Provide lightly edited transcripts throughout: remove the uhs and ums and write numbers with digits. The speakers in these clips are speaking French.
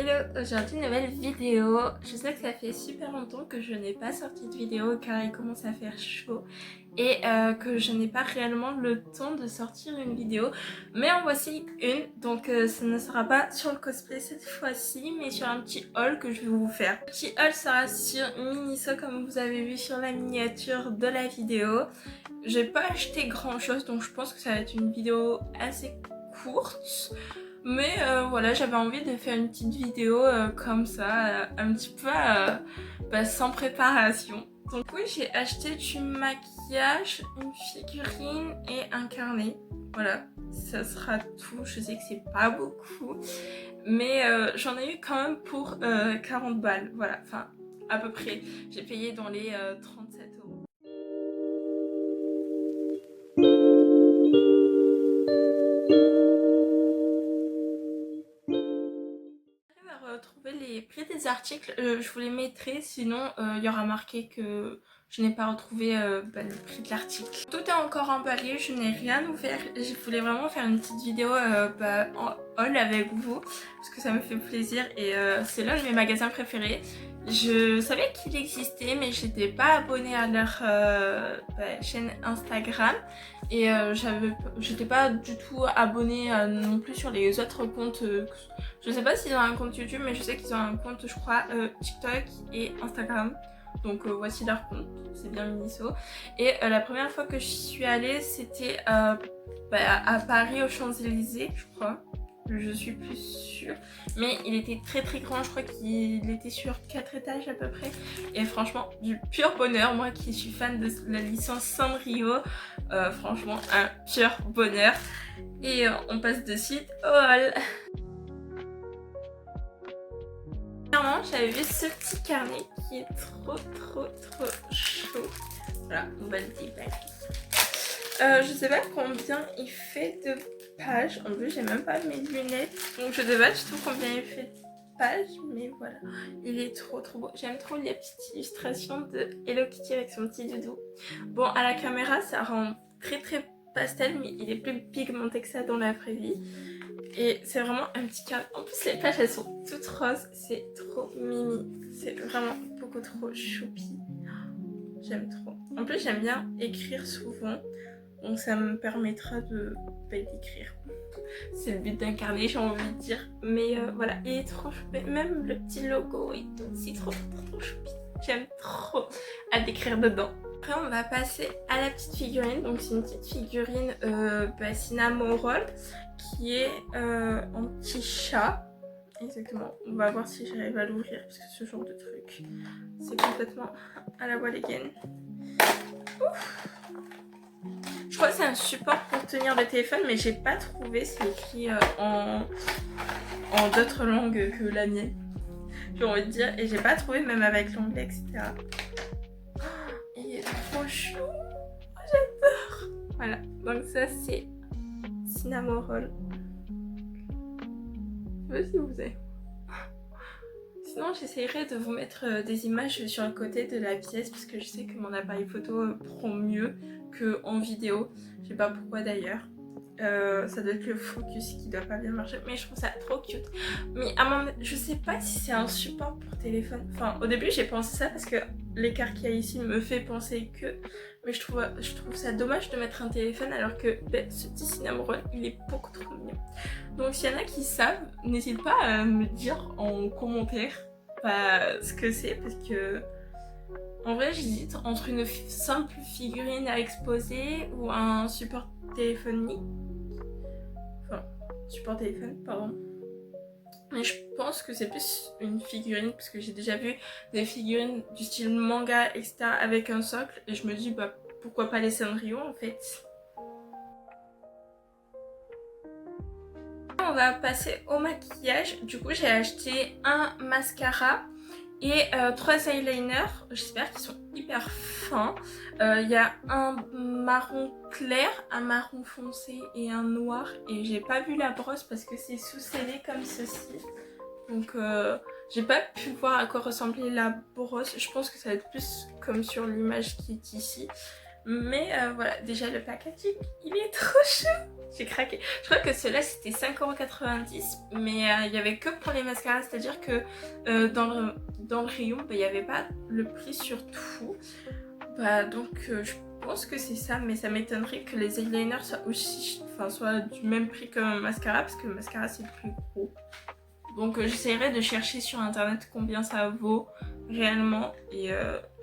Hello, aujourd'hui nouvelle vidéo. Je sais que ça fait super longtemps que je n'ai pas sorti de vidéo car il commence à faire chaud et que je n'ai pas réellement le temps de sortir une vidéo, mais en voici une. Donc ce ne sera pas sur le cosplay cette fois-ci mais sur un petit haul que je vais vous faire. Le petit haul sera sur Miniso comme vous avez vu sur la miniature de la vidéo. J'ai pas acheté grand chose donc je pense que ça va être une vidéo assez courte. Mais voilà, j'avais envie de faire une petite vidéo comme ça, un petit peu sans préparation. Donc oui, j'ai acheté du maquillage, une figurine et un carnet. Voilà, ça sera tout. Je sais que c'est pas beaucoup, mais j'en ai eu quand même pour 40 balles. Voilà, enfin à peu près. J'ai payé dans les 37 €. Retrouver les prix des articles, je vous les mettrai, sinon il y aura marqué que je n'ai pas retrouvé le prix de l'article. Tout est encore emballé, je n'ai rien ouvert. Je voulais vraiment faire une petite vidéo en haul avec vous parce que ça me fait plaisir et c'est l'un de mes magasins préférés. Je savais qu'il existait mais j'étais pas abonnée à leur chaîne Instagram et j'étais pas du tout abonnée non plus sur les autres comptes. Je sais pas s'ils ont un compte YouTube mais je sais qu'ils ont un compte je crois TikTok et Instagram. Donc voici leur compte, c'est bien Miniso. Et la première fois que je suis allée c'était à Paris aux Champs-Élysées je crois. Je suis plus sûre. Mais il était très très grand, je crois qu'il était sur 4 étages à peu près. Et franchement, du pur bonheur, moi qui suis fan de la licence Sanrio, franchement un pur bonheur. Et on passe de suite au haul. Clairement, j'avais vu ce petit carnet qui est trop chaud. Voilà, on va le déballer. Je sais pas combien il fait de pages. En plus, j'ai même pas mes lunettes. Donc, je sais pas du tout combien il fait de pages. Mais voilà, il est trop beau. J'aime trop les petites illustrations de Hello Kitty avec son petit doudou. Bon, à la caméra, ça rend très pastel. Mais il est plus pigmenté que ça dans la vraie vie. Et c'est vraiment un petit carnet. En plus, les pages, elles sont toutes roses. C'est trop mimi. C'est vraiment beaucoup trop choupi. J'aime trop. En plus, j'aime bien écrire souvent. Donc ça me permettra de d'écrire. C'est le but d'un carnet, j'ai envie de dire. Mais voilà, il est trop choupi. Même le petit logo est aussi trop choupi. J'aime trop à décrire dedans. Après, on va passer à la petite figurine. Donc c'est une petite figurine Cinnamoroll qui est en petit chat. Exactement. On va voir si j'arrive à l'ouvrir parce que ce genre de truc, c'est complètement à la wall again. Ouf. Je crois que c'est un support pour tenir le téléphone, mais j'ai pas trouvé. C'est écrit en d'autres langues que la mienne, j'ai envie de dire. Et j'ai pas trouvé, même avec l'anglais, etc. Oh, il est trop chou. Oh, j'adore. Voilà, donc ça c'est Cinnamoroll. Je sais pas si vous avez. Sinon, j'essaierai de vous mettre des images sur le côté de la pièce parce que je sais que mon appareil photo prend mieux qu'en vidéo. Je sais pas pourquoi d'ailleurs. Ça doit être le focus qui doit pas bien marcher, mais je trouve ça trop cute. Mais je sais pas si c'est un support pour téléphone. Enfin, au début j'ai pensé ça parce que l'écart qu'il y a ici me fait penser que. Mais je trouve ça dommage de mettre un téléphone alors que ce petit Cinnamoroll il est beaucoup trop mignon. Donc s'il y en a qui savent, n'hésite pas à me dire en commentaire ce que c'est parce que en vrai j'hésite entre une simple figurine à exposer ou un support téléphonique. Enfin, support téléphone, pardon. Mais je pense que c'est plus une figurine parce que j'ai déjà vu des figurines du style manga, etc. avec un socle et je me dis pourquoi pas les Sanrio en fait. On va passer au maquillage. Du coup j'ai acheté un mascara et 3 eyeliners. J'espère qu'ils sont hyper fins. Il y a un marron clair, un marron foncé et un noir. Et j'ai pas vu la brosse parce que c'est sous-scellé comme ceci. Donc j'ai pas pu voir à quoi ressemblait la brosse. Je pense que ça va être plus comme sur l'image qui est ici. Mais voilà, déjà le packaging, il est trop chou. J'ai craqué. Je crois que ceux-là c'était 5,90 €, mais il y avait que pour les mascaras, c'est-à-dire que dans le rayon, il n'y avait pas le prix sur tout. Donc je pense que c'est ça, mais ça m'étonnerait que les eyeliners soient aussi, soient du même prix que un mascara, parce que le mascara c'est le plus gros. Donc j'essaierai de chercher sur internet combien ça vaut réellement, et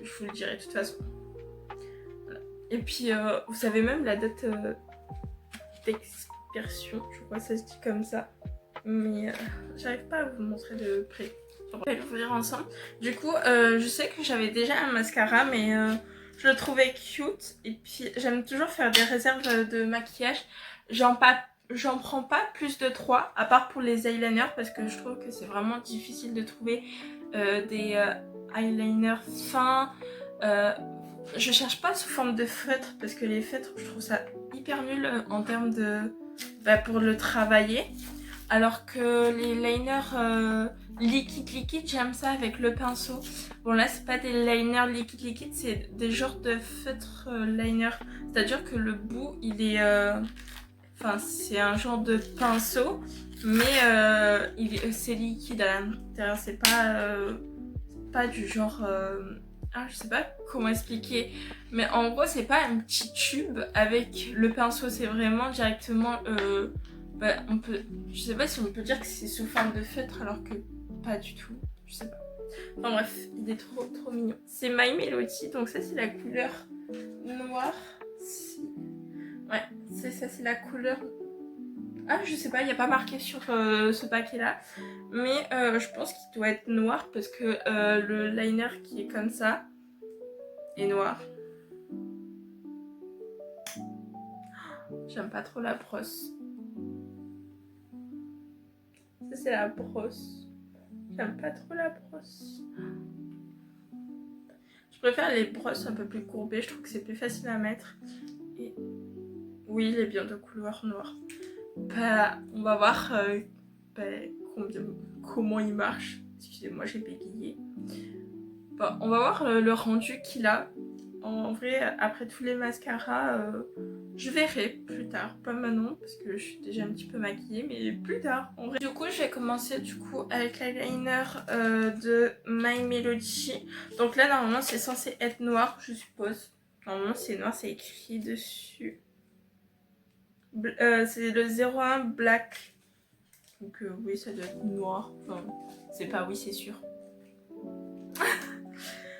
je vous le dirai de toute façon. Voilà. Et puis vous savez même la date d'expiration, je crois que ça se dit comme ça, mais j'arrive pas à vous le montrer de près. On va le lire ensemble. Du coup je sais que j'avais déjà un mascara, mais je le trouvais cute, et puis j'aime toujours faire des réserves de maquillage. J'en prends pas plus de 3, à part pour les eyeliners, parce que je trouve que c'est vraiment difficile de trouver des eyeliners fins. Je cherche pas sous forme de feutre, parce que les feutres, je trouve ça hyper nul en termes de... pour le travailler. Alors que les liners liquide, j'aime ça avec le pinceau. Bon là c'est pas des liners liquide, c'est des genres de feutre liner. C'est-à-dire que le bout il est... c'est un genre de pinceau, mais c'est liquide à l'intérieur. C'est pas du genre... je sais pas comment expliquer, mais en gros c'est pas un petit tube avec le pinceau, c'est vraiment directement... je sais pas si on peut dire que c'est sous forme de feutre alors que pas du tout, je sais pas. Enfin bref, il est trop mignon. C'est My Melody, donc ça c'est la couleur noire. Ouais, c'est ça, c'est la couleur... je sais pas, il n'y a pas marqué sur ce paquet là, mais je pense qu'il doit être noir parce que le liner qui est comme ça est noir. J'aime pas trop la brosse. Ça c'est la brosse. J'aime pas trop la brosse. Je préfère les brosses un peu plus courbées, je trouve que c'est plus facile à mettre. Et oui, il est bien de couleur noire. On va voir comment il marche. Excusez-moi, j'ai bégayé. On va voir le rendu qu'il a. En vrai, après tous les mascaras, je verrai plus tard. Pas maintenant, parce que je suis déjà un petit peu maquillée, mais plus tard. En vrai. Du coup, je vais commencer avec l'eyeliner de My Melody. Donc là, normalement, c'est censé être noir, je suppose. Normalement, c'est noir, c'est écrit dessus. C'est le 01 Black. Donc oui, ça doit être noir. Enfin, c'est pas oui, c'est sûr.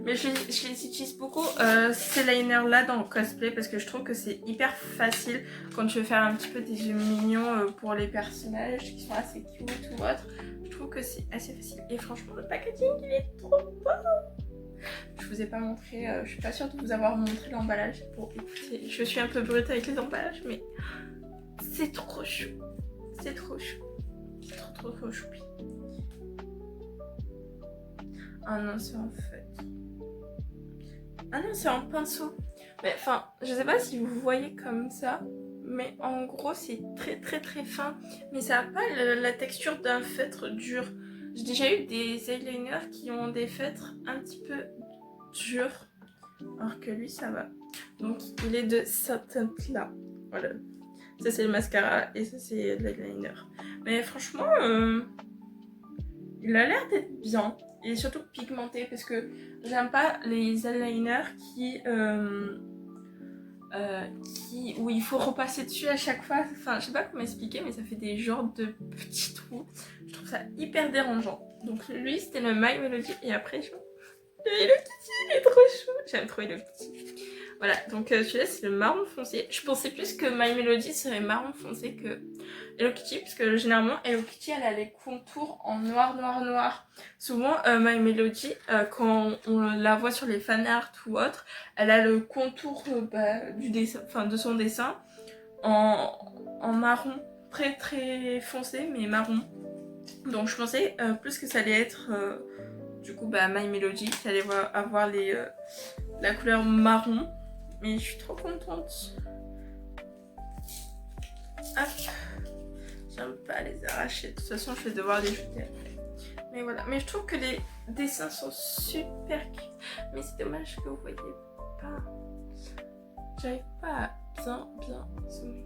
Mais je les utilise beaucoup, ces liners là dans le cosplay, parce que je trouve que c'est hyper facile quand je veux faire un petit peu des yeux mignons pour les personnages qui sont assez cute ou autre. Je trouve que c'est assez facile. Et franchement, le packaging il est trop beau. Je vous ai pas montré, je suis pas sûre de vous avoir montré l'emballage. Bon, écoutez, je suis un peu brute avec les emballages, mais c'est trop chou. C'est trop chou. C'est trop choupi. Ah non, c'est en fait. Ah non, c'est en pinceau. Mais enfin, je sais pas si vous voyez comme ça, mais en gros, c'est très fin. Mais ça n'a pas la texture d'un feutre dur. J'ai déjà eu des eyeliners qui ont des feutres un petit peu durs, alors que lui, ça va. Donc, il est de cette teinte-là. Voilà. Ça, c'est le mascara et ça, c'est l'eyeliner. Mais franchement, il a l'air d'être bien. Et surtout pigmenté, parce que j'aime pas les eyeliners où il faut repasser dessus à chaque fois. Enfin, je sais pas comment expliquer, mais ça fait des genres de petits trous. Je trouve ça hyper dérangeant. Donc lui, c'était le My Melody. Et après, le Hello Kitty, il est trop chou. J'aime trop Hello Kitty. Voilà, donc celui-là, c'est le marron foncé. Je pensais plus que My Melody serait marron foncé que Hello Kitty, parce que généralement, Hello Kitty, elle a les contours en noir. Souvent, My Melody, quand on la voit sur les fanarts ou autres, elle a le contour du dessin, de son dessin en marron, très foncé, mais marron. Donc je pensais plus que ça allait être du coup My Melody, qui allait avoir la couleur marron. Mais je suis trop contente. Hop. J'aime pas les arracher. De toute façon, je vais devoir les jeter après. Mais voilà. Mais je trouve que les dessins sont super cute. Mais c'est dommage que vous voyez pas. J'arrive pas à bien zoomer.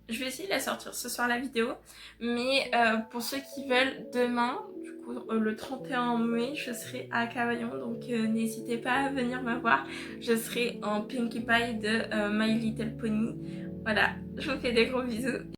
Je vais essayer de la sortir ce soir la vidéo, mais pour ceux qui veulent, demain, du coup le 31 mai, je serai à Cavaillon, donc n'hésitez pas à venir me voir. Je serai en Pinkie Pie de My Little Pony. Voilà, je vous fais des gros bisous.